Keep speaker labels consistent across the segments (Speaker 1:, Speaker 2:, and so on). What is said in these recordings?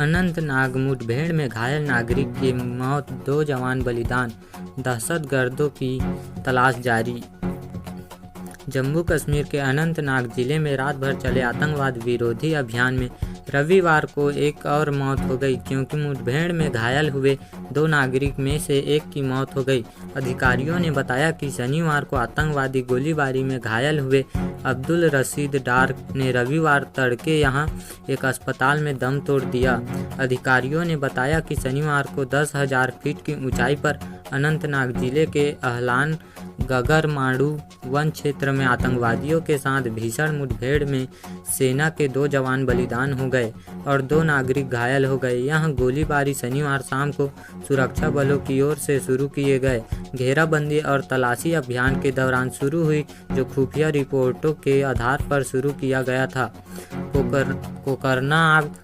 Speaker 1: अनंतनाग मुठभेड़ में घायल नागरिक की मौत, 2 जवान बलिदान, दहशतगर्दों की तलाश जारी। जम्मू कश्मीर के अनंतनाग जिले में रात भर चले आतंकवाद विरोधी अभियान में रविवार को एक और मौत हो गई, क्योंकि मुठभेड़ में घायल हुए 2 नागरिक में से एक की मौत हो गई। अधिकारियों ने बताया कि शनिवार को आतंकवादी गोलीबारी में घायल हुए अब्दुल रशीद डार ने रविवार तड़के यहां एक अस्पताल में दम तोड़ दिया। अधिकारियों ने बताया कि शनिवार को 10,000 फीट की ऊंचाई पर अनंतनाग जिले के अहलान गगरमाड़ू वन क्षेत्र में आतंकवादियों के साथ भीषण मुठभेड़ में सेना के 2 जवान बलिदान हो गए और 2 नागरिक घायल हो गए। यह गोलीबारी शनिवार शाम को सुरक्षा बलों की ओर से शुरू किए गए घेराबंदी और तलाशी अभियान के दौरान शुरू हुई, जो खुफिया रिपोर्टों के आधार पर शुरू किया गया था। कोकरनाग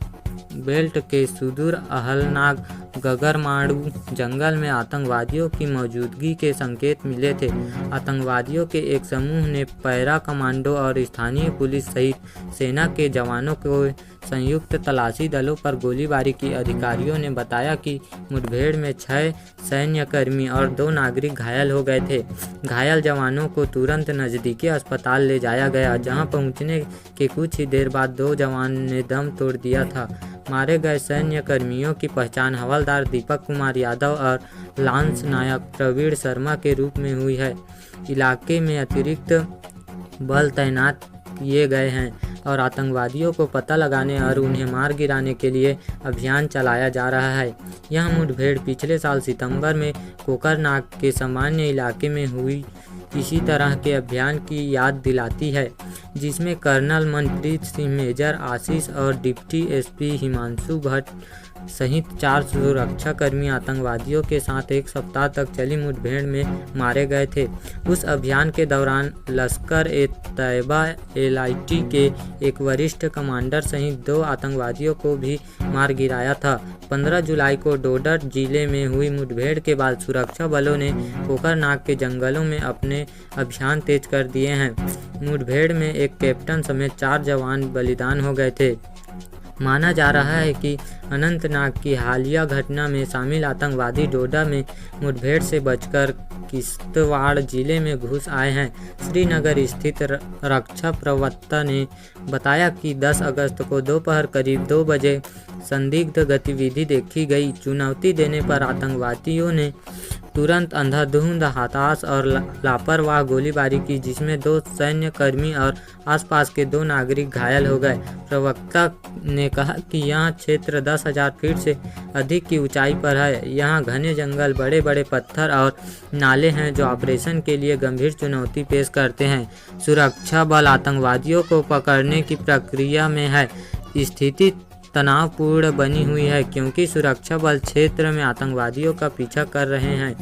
Speaker 1: बेल्ट के सुदूर अहलनाग गगरमाड़ू जंगल में आतंकवादियों की मौजूदगी के संकेत मिले थे। आतंकवादियों के एक समूह ने पैरा कमांडो और स्थानीय पुलिस सहित सेना के जवानों को संयुक्त तलाशी दलों पर गोलीबारी की। अधिकारियों ने बताया कि मुठभेड़ में 6 सैन्यकर्मी और 2 नागरिक घायल हो गए थे। घायल जवानों को तुरंत नजदीकी अस्पताल ले जाया गया, जहां पहुंचने के कुछ ही देर बाद 2 जवान ने दम तोड़ दिया था। मारे गए सैन्य कर्मियों की पहचान हवलदार दीपक कुमार यादव और लांस नायक प्रवीण शर्मा के रूप में हुई है। इलाके में अतिरिक्त बल तैनात किए गए हैं और आतंकवादियों को पता लगाने और उन्हें मार गिराने के लिए अभियान चलाया जा रहा है। यह मुठभेड़ पिछले साल सितंबर में कोकरनाग के सामान्य इलाके में हुई इसी तरह के अभियान की याद दिलाती है, जिसमें कर्नल मनप्रीत सिंह, मेजर आशीष और डिप्टी एसपी हिमांशु भट्ट सहित 4 सुरक्षाकर्मी आतंकवादियों के साथ एक सप्ताह तक चली मुठभेड़ में मारे गए थे। उस अभियान के दौरान लश्कर-ए-तैयबा LIT के एक वरिष्ठ कमांडर सहित 2 आतंकवादियों को भी मार गिराया था। 15 जुलाई को डोडर जिले में हुई मुठभेड़ के बाद सुरक्षा बलों ने कोकरनाग के जंगलों में अपने अभियान तेज कर दिए हैं। मुठभेड़ में एक कैप्टन समेत 4 जवान बलिदान हो गए थे। माना जा रहा है कि अनंतनाग की हालिया घटना में शामिल आतंकवादी डोडा में मुठभेड़ से बचकर किश्तवाड़ जिले में घुस आए हैं। श्रीनगर स्थित रक्षा प्रवक्ता ने बताया कि 10 अगस्त को दोपहर करीब 2 बजे संदिग्ध गतिविधि देखी गई। चुनौती देने पर आतंकवादियों ने तुरंत अंधाधुंध, हताश और लापरवाह गोलीबारी की, जिसमें 2 सैन्य कर्मी और आसपास के 2 नागरिक घायल हो गए। प्रवक्ता ने कहा कि यह क्षेत्र 10,000 फीट से अधिक की ऊंचाई पर है। यहाँ घने जंगल, बड़े बड़े पत्थर और नाले हैं, जो ऑपरेशन के लिए गंभीर चुनौती पेश करते हैं। सुरक्षा बल आतंकवादियों को पकड़ने की प्रक्रिया में है। स्थिति तनावपूर्ण बनी हुई है, क्योंकि सुरक्षा बल क्षेत्र में आतंकवादियों का पीछा कर रहे हैं।